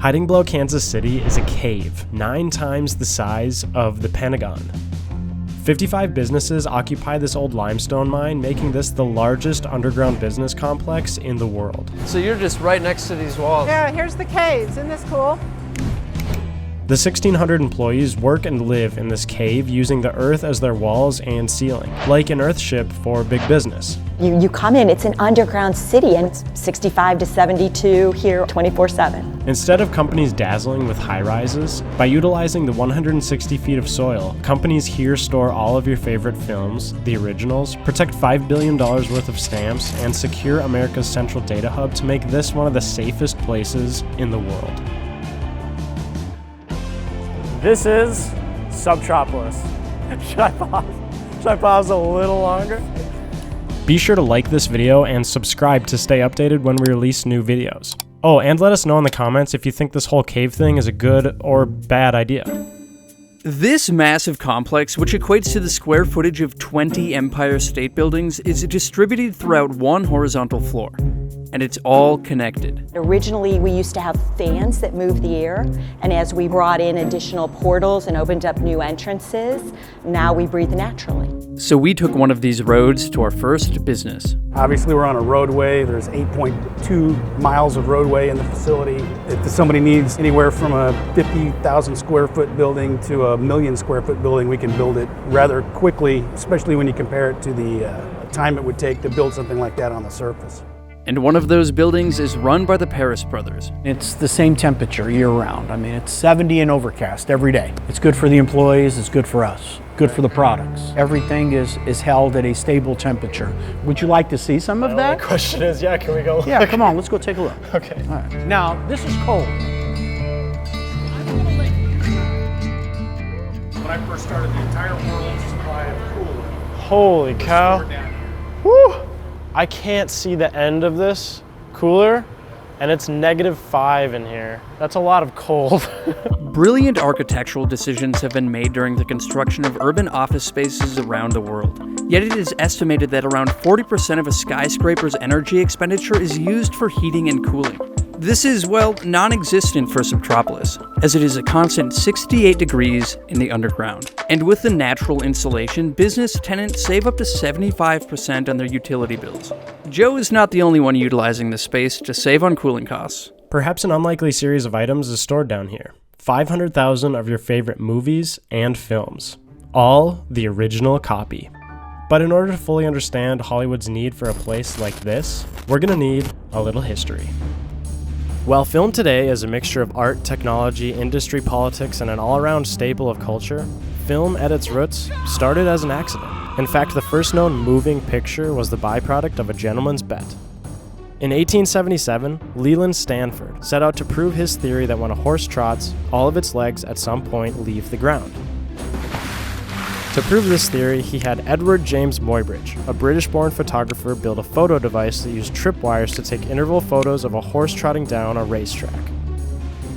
Hiding below Kansas City is a cave 9 times the size of the Pentagon. 55 businesses occupy this old limestone mine, making this the largest underground business complex in the world. So you're just right next to these walls. Yeah, here's the caves. Isn't this cool? The 1,600 employees work and live in this cave using the earth as their walls and ceiling, like an earthship for big business. You come in, it's an underground city, and it's 65 to 72 here 24/7. Instead of companies dazzling with high-rises, by utilizing the 160 feet of soil, companies here store all of your favorite films, the originals, protect $5 billion worth of stamps, and secure America's central data hub to make this one of the safest places in the world. This is Subtropolis. Should I pause a little longer? Be sure to like this video and subscribe to stay updated when we release new videos. Oh, and let us know in the comments if you think this whole cave thing is a good or bad idea. This massive complex, which equates to the square footage of 20 Empire State Buildings, is distributed throughout one horizontal floor. And it's all connected. Originally, we used to have fans that moved the air, and as we brought in additional portals and opened up new entrances, now we breathe naturally. So we took one of these roads to our first business. Obviously, we're on a roadway. There's 8.2 miles of roadway in the facility. If somebody needs anywhere from a 50,000 square foot building to a 1,000,000 square foot building, we can build it rather quickly, especially when you compare it to the time it would take to build something like that on the surface. And one of those buildings is run by the Paris brothers. It's the same temperature year-round. I mean, it's 70 and overcast every day. It's good for the employees, it's good for us, good for the products. Everything is held at a stable temperature. Would you like to see some of that? The question is, yeah, can we go look? Yeah, come on, let's go take a look. Okay. All right. Now, this is cold. When I first started, the entire world's supply of cooler. Holy cow. Woo! I can't see the end of this cooler, and it's -5 in here. That's a lot of cold. Brilliant architectural decisions have been made during the construction of urban office spaces around the world. Yet it is estimated that around 40% of a skyscraper's energy expenditure is used for heating and cooling. This is, well, non-existent for Subtropolis, as it is a constant 68 degrees in the underground. And with the natural insulation, business tenants save up to 75% on their utility bills. Joe is not the only one utilizing this space to save on cooling costs. Perhaps an unlikely series of items is stored down here. 500,000 of your favorite movies and films. All the original copy. But in order to fully understand Hollywood's need for a place like this, we're gonna need a little history. While film today is a mixture of art, technology, industry, politics, and an all-around staple of culture, film at its roots started as an accident. In fact, the first known moving picture was the byproduct of a gentleman's bet. In 1877, Leland Stanford set out to prove his theory that when a horse trots, all of its legs at some point leave the ground. To prove this theory, he had Edward James Muybridge, a British-born photographer, build a photo device that used tripwires to take interval photos of a horse trotting down a racetrack.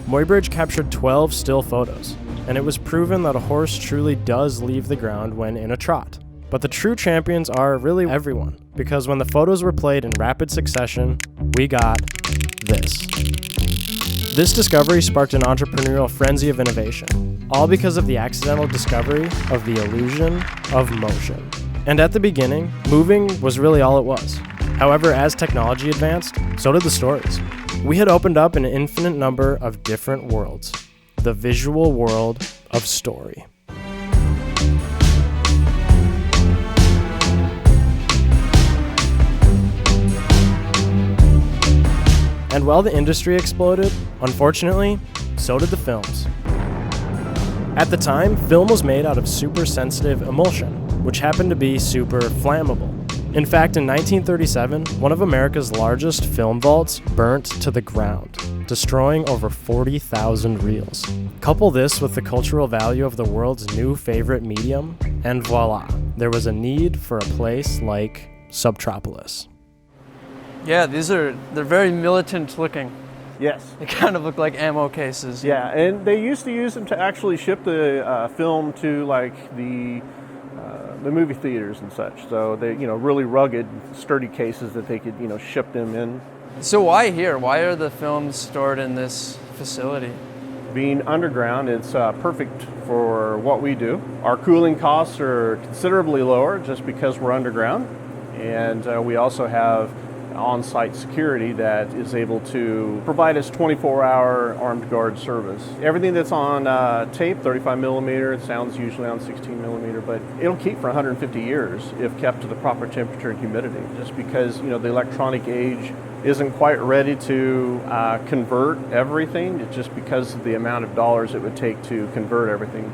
Muybridge captured 12 still photos, and it was proven that a horse truly does leave the ground when in a trot. But the true champions are really everyone, because when the photos were played in rapid succession, we got this. This discovery sparked an entrepreneurial frenzy of innovation, all because of the accidental discovery of the illusion of motion. And at the beginning, moving was really all it was. However, as technology advanced, so did the stories. We had opened up an infinite number of different worlds, the visual world of story. And while the industry exploded, unfortunately, so did the films. At the time, film was made out of super sensitive emulsion, which happened to be super flammable. In fact, in 1937, one of America's largest film vaults burnt to the ground, destroying over 40,000 reels. Couple this with the cultural value of the world's new favorite medium, and voila, there was a need for a place like Subtropolis. Yeah, they're very militant looking. Yes. They kind of look like ammo cases. Yeah, and they used to use them to actually ship the film to like the movie theaters and such. So they, really rugged, sturdy cases that they could, ship them in. So why here? Why are the films stored in this facility? Being underground, it's perfect for what we do. Our cooling costs are considerably lower just because we're underground. And we also have on-site security that is able to provide us 24-hour armed guard service. Everything that's on tape, 35 millimeter, it sounds usually on 16 millimeter, but it'll keep for 150 years if kept to the proper temperature and humidity. Just because, you know, the electronic age isn't quite ready to convert everything. It's just because of the amount of dollars it would take to convert everything.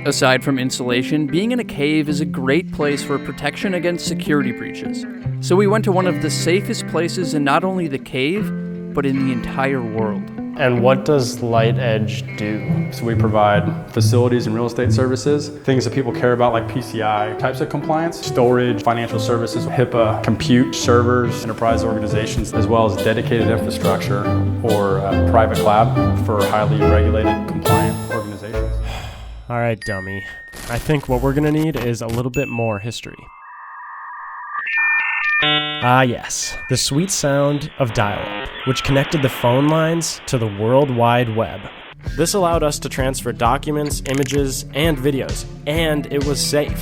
Aside from insulation, being in a cave is a great place for protection against security breaches. So we went to one of the safest places in not only the cave, but in the entire world. And what does Light Edge do? So we provide facilities and real estate services, things that people care about like PCI types of compliance, storage, financial services, HIPAA, compute, servers, enterprise organizations, as well as dedicated infrastructure or private cloud for highly regulated compliant organizations. All right, dummy. I think what we're gonna need is a little bit more history. Ah yes, the sweet sound of dial-up, which connected the phone lines to the World Wide Web. This allowed us to transfer documents, images, and videos, and it was safe.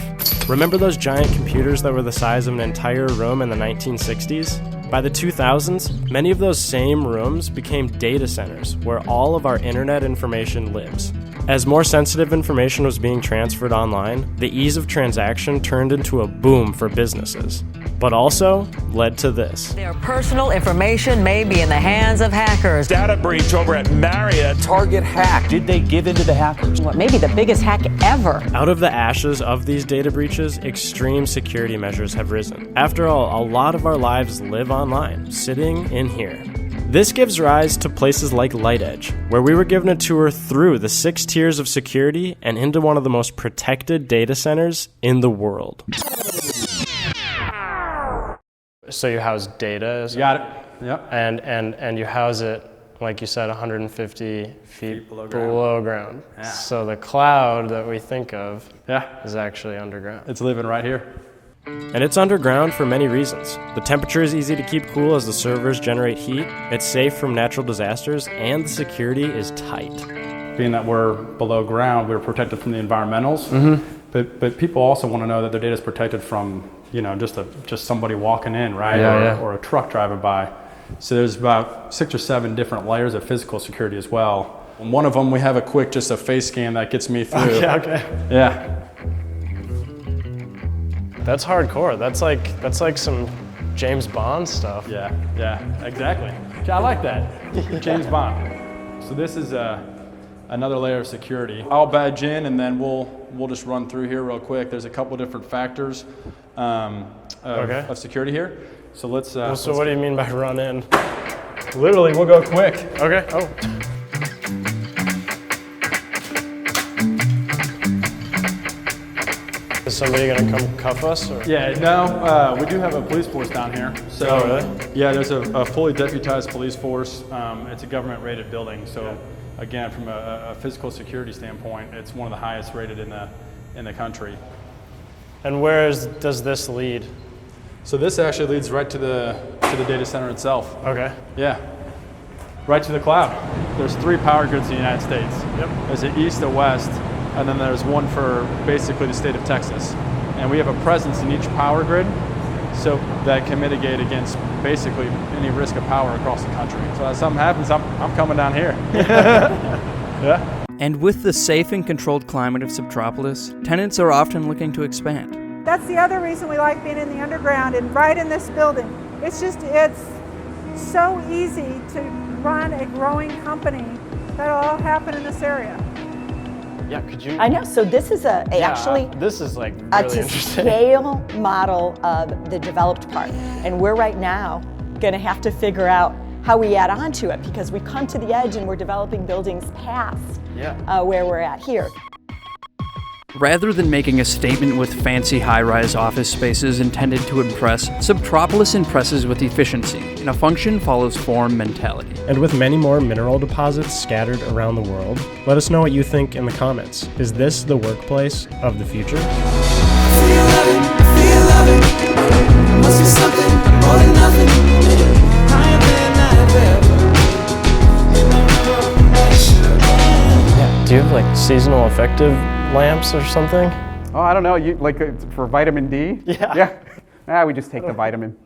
Remember those giant computers that were the size of an entire room in the 1960s? By the 2000s, many of those same rooms became data centers where all of our internet information lives. As more sensitive information was being transferred online, the ease of transaction turned into a boom for businesses, but also led to this. Their personal information may be in the hands of hackers. Data breach over at Marriott. Target hack. Did they give in to the hackers? What may be the biggest hack ever. Out of the ashes of these data breaches, extreme security measures have risen. After all, a lot of our lives live online, sitting in here. This gives rise to places like Light Edge, where we were given a tour through the 6 tiers of security and into one of the most protected data centers in the world. So you house data? You got it. Yep. And you house it, like you said, 150 feet below ground. Yeah. So the cloud that we think of is actually underground. It's living right here. And it's underground for many reasons. The temperature is easy to keep cool as the servers generate heat, it's safe from natural disasters, and the security is tight. Being that we're below ground, we're protected from the environmentals, but people also want to know that their data is protected from, you know, just somebody walking in, right? Or a truck driving by. So there's about 6 or 7 different layers of physical security as well. And one of them, we have a face scan that gets me through. Okay. Yeah. That's hardcore. That's like some James Bond stuff. Yeah, exactly. I like that. James Bond. So this is another layer of security. I'll badge in and then we'll just run through here real quick. There's a couple different factors of security here. So let's. So what do you mean by run in? Literally, we'll go quick. Okay. Oh. Is somebody gonna come cuff us? Or? Yeah, no, we do have a police force down here. So, oh, really? Yeah, there's a fully deputized police force. It's a government-rated building, so again, from a physical security standpoint, it's one of the highest rated in the country. And where does this lead? So this actually leads right to the data center itself. Okay. Yeah, right to the cloud. There's 3 power grids in the United States. Yep. There's an east, a west, and then there's one for basically the state of Texas. And we have a presence in each power grid so that can mitigate against basically any risk of power across the country. So as something happens, I'm coming down here. Yeah. And with the safe and controlled climate of Subtropolis, tenants are often looking to expand. That's the other reason we like being in the underground and right in this building. It's so easy to run a growing company. That'll all happen in this area. Yeah, could you? I know, so this is actually this is like a really interesting. scale model of the developed part. And we're right now gonna have to figure out how we add on to it because we've come to the edge and we're developing buildings past where we're at here. Rather than making a statement with fancy high-rise office spaces intended to impress, Subtropolis impresses with efficiency, and a function follows form mentality. And with many more mineral deposits scattered around the world, let us know what you think in the comments. Is this the workplace of the future? Feel loving, must be something more than nothing. Do you have like seasonal effective lamps or something? Oh, I don't know. You like for vitamin D? Yeah. Yeah. We just take the vitamin.